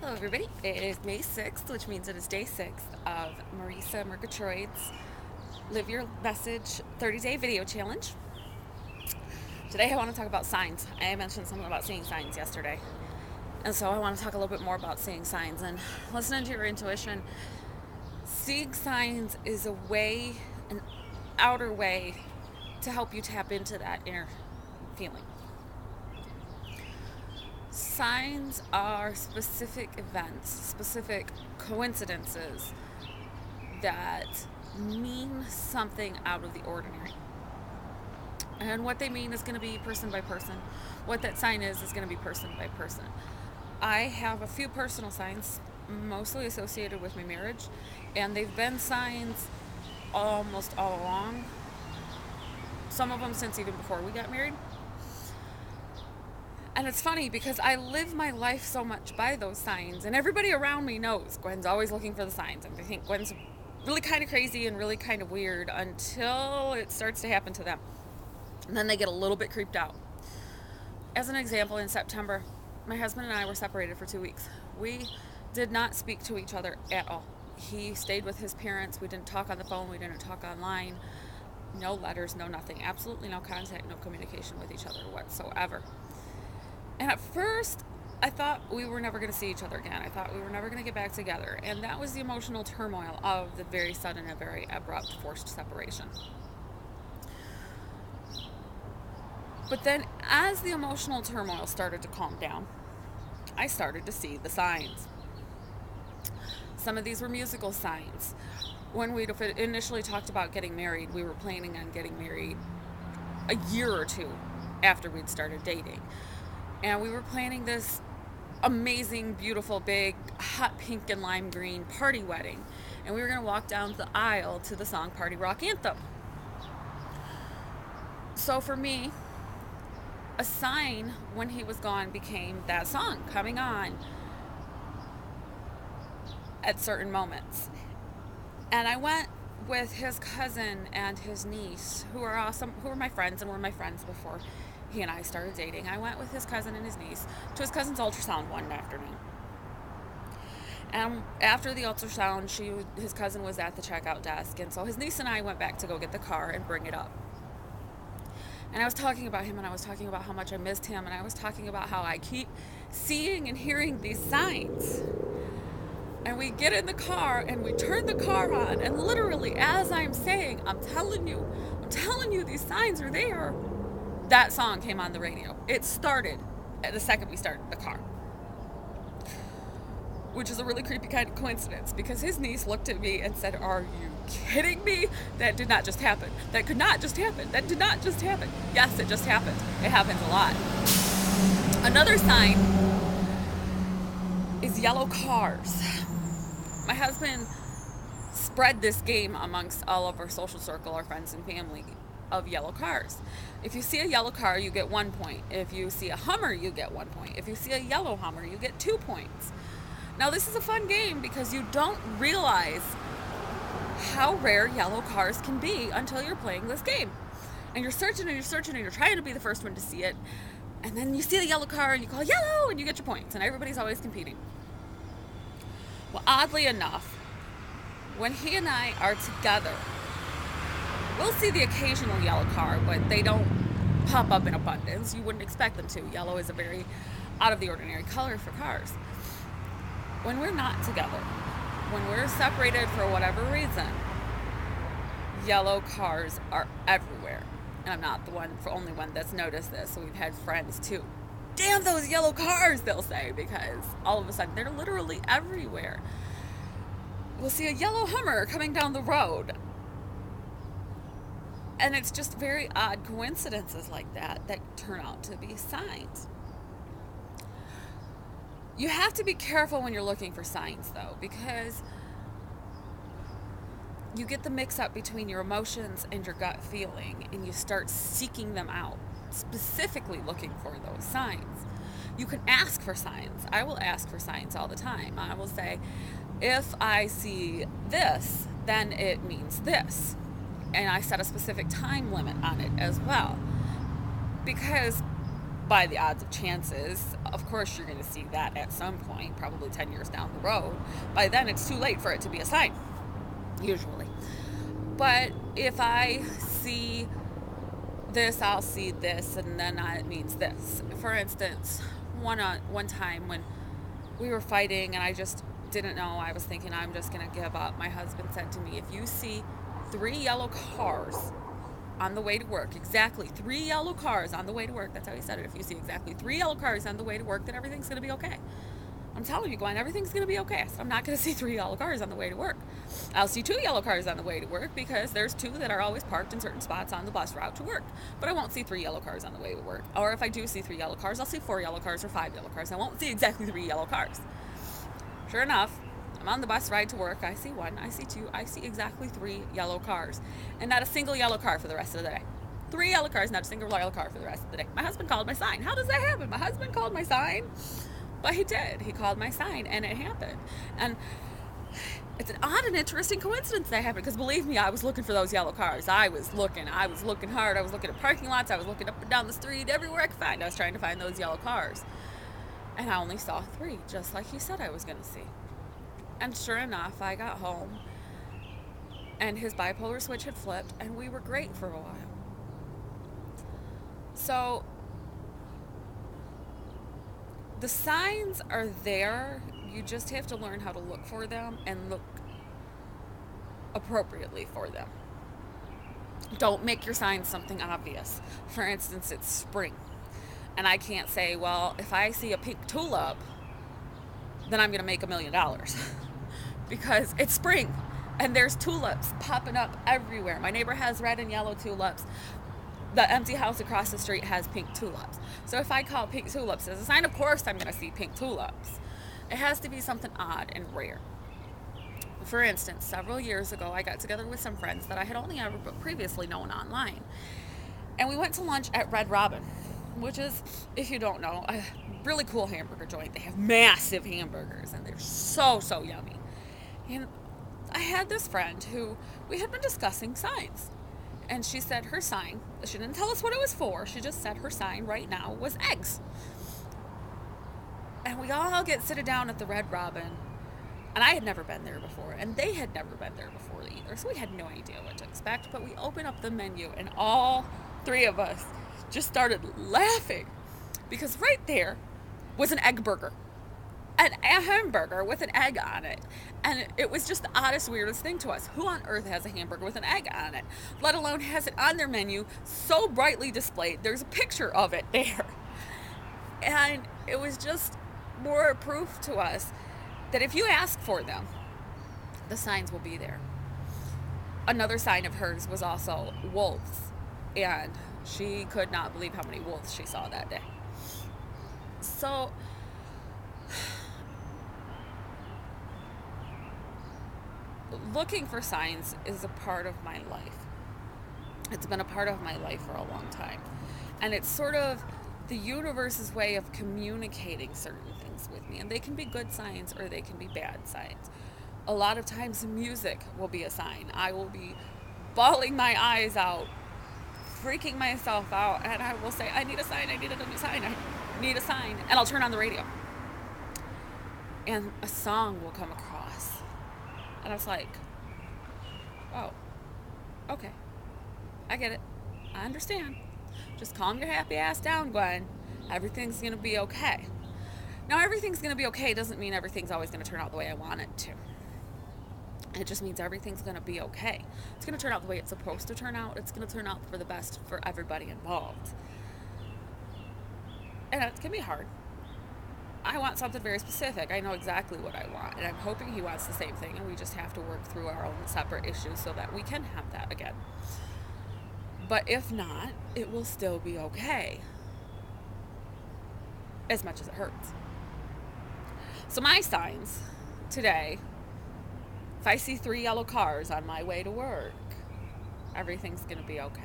Hello, everybody. It is May 6th, which means it is day 6 of Marisa Murgatroyd's Live Your Message 30-Day Video Challenge. Today, I want to talk about signs. I mentioned something about seeing signs yesterday. And so I want to talk a little bit more about seeing signs and listening to your intuition. Seeing signs is a way, an outer way, to help you tap into that inner feeling. Signs are specific events, specific coincidences that mean something out of the ordinary. And what they mean is going to be person by person. What that sign is going to be person by person. I have a few personal signs, mostly associated with my marriage, and they've been signs almost all along. Some of them since even before we got married. And it's funny because I live my life so much by those signs, and everybody around me knows Gwen's always looking for the signs, and they think Gwen's really kind of crazy and really kind of weird until it starts to happen to them. And then they get a little bit creeped out. As an example, in September, my husband and I were separated for 2 weeks. We did not speak to each other at all. He stayed with his parents. We didn't talk on the phone. We didn't talk online. No letters, no nothing. Absolutely no contact, no communication with each other whatsoever. And at first, I thought we were never going to see each other again. I thought we were never going to get back together. And that was the emotional turmoil of the very sudden and very abrupt forced separation. But then, as the emotional turmoil started to calm down, I started to see the signs. Some of these were musical signs. When we initially talked about getting married, we were planning on getting married a year or two after we'd started dating. And we were planning this amazing, beautiful, big, hot pink and lime green party wedding. And we were going to walk down the aisle to the song Party Rock Anthem. So for me, a sign when he was gone became that song coming on at certain moments. And I went with his cousin and his niece, who are awesome, who were my friends and were my friends before he and I started dating. I went with his cousin and his niece to his cousin's ultrasound one afternoon. And after the ultrasound, his cousin was at the checkout desk, and so his niece and I went back to go get the car and bring it up. And I was talking about him, and I was talking about how much I missed him, and I was talking about how I keep seeing and hearing these signs. And we get in the car, and we turn the car on, and literally, as I'm saying, I'm telling you, these signs are there. That song came on the radio. It started at the second we started the car. Which is a really creepy kind of coincidence, because his niece looked at me and said, "Are you kidding me? That did not just happen. That could not just happen. That did not just happen." Yes, it just happened. It happens a lot. Another sign is yellow cars. My husband spread this game amongst all of our social circle, our friends and family, of yellow cars. If you see a yellow car, you get 1 point. If you see a Hummer, you get 1 point. If you see a yellow Hummer, you get 2 points. Now, this is a fun game because you don't realize how rare yellow cars can be until you're playing this game. And you're searching and you're searching and you're trying to be the first one to see it. And then you see the yellow car and you call yellow and you get your points. And everybody's always competing. Well, oddly enough, when he and I are together, we'll see the occasional yellow car, but they don't pop up in abundance. You wouldn't expect them to. Yellow is a very out of the ordinary color for cars. When we're not together, when we're separated for whatever reason, yellow cars are everywhere. And I'm not the only one that's noticed this. So we've had friends too. "Damn those yellow cars," they'll say, because all of a sudden they're literally everywhere. We'll see a yellow Hummer coming down the road. And it's just very odd coincidences like that turn out to be signs. You have to be careful when you're looking for signs, though, because you get the mix-up between your emotions and your gut feeling, and you start seeking them out, specifically looking for those signs. You can ask for signs. I will ask for signs all the time. I will say, if I see this, then it means this. And I set a specific time limit on it as well. Because by the odds of chances, of course you're going to see that at some point, probably 10 years down the road. By then, it's too late for it to be a sign, usually. But if I see this, I'll see this, and then it means this. For instance, one time when we were fighting and I just didn't know, I was thinking I'm just going to give up. My husband said to me, if you see 3 yellow cars on the way to work, exactly 3 yellow cars on the way to work, that's how he said it, if you see exactly 3 yellow cars on the way to work, then everything's going to be okay. I'm telling you, Gwen, everything's going to be okay. So I'm not going to see 3 yellow cars on the way to work. I'll see 2 yellow cars on the way to work because there's 2 that are always parked in certain spots on the bus route to work. But I won't see 3 yellow cars on the way to work. Or if I do see 3 yellow cars, I'll see 4 yellow cars or 5 yellow cars. I won't see exactly 3 yellow cars. Sure enough, I'm on the bus ride to work. I see 1, I see 2, I see exactly 3 yellow cars. And not a single yellow car for the rest of the day. 3 yellow cars, not a single yellow car for the rest of the day. My husband called my sign. How does that happen? My husband called my sign? But he did. He called my sign, and it happened. And it's an odd and interesting coincidence that happened, because believe me, I was looking for those yellow cars. I was looking hard. I was looking at parking lots. I was looking up and down the street, everywhere I could find. I was trying to find those yellow cars. And I only saw 3, just like he said I was going to see. And sure enough, I got home, and his bipolar switch had flipped, and we were great for a while. So the signs are there. You just have to learn how to look for them and look appropriately for them. Don't make your signs something obvious. For instance, it's spring. And I can't say, well, if I see a pink tulip, then I'm going to make $1 million. Because it's spring and there's tulips popping up everywhere. My neighbor has red and yellow tulips. The empty house across the street has pink tulips. So if I call pink tulips as a sign, of course I'm going to see pink tulips. It has to be something odd and rare. For instance, several years ago, I got together with some friends that I had only ever previously known online. And we went to lunch at Red Robin, which is, if you don't know, a really cool hamburger joint. They have massive hamburgers, and they're so, so yummy. And I had this friend who we had been discussing signs. And she said her sign, she didn't tell us what it was for, she just said her sign right now was eggs. And we all get seated down at the Red Robin, and I had never been there before, and they had never been there before either, so we had no idea what to expect. But we opened up the menu, and all 3 of us just started laughing, because right there was an egg burger. A hamburger with an egg on it. And it was just the oddest, weirdest thing to us. Who on earth has a hamburger with an egg on it? Let alone has it on their menu so brightly displayed. There's a picture of it there. And it was just more proof to us that if you ask for them, the signs will be there. Another sign of hers was also wolves. And she could not believe how many wolves she saw that day. So looking for signs is a part of my life. It's been a part of my life for a long time. And it's sort of the universe's way of communicating certain things with me. And they can be good signs or they can be bad signs. A lot of times music will be a sign. I will be bawling my eyes out, freaking myself out, and I will say, I need a sign, I need a sign, I need a sign. And I'll turn on the radio. And a song will come across. And I was like, oh, okay. I get it. I understand. Just calm your happy ass down, Gwen. Everything's going to be okay. Now, everything's going to be okay doesn't mean everything's always going to turn out the way I want it to. It just means everything's going to be okay. It's going to turn out the way it's supposed to turn out. It's going to turn out for the best for everybody involved. And it can be hard. I want something very specific. I know exactly what I want, and I'm hoping he wants the same thing, and we just have to work through our own separate issues so that we can have that again. But if not, it will still be okay, as much as it hurts. So my signs today, if I see 3 yellow cars on my way to work, everything's going to be okay.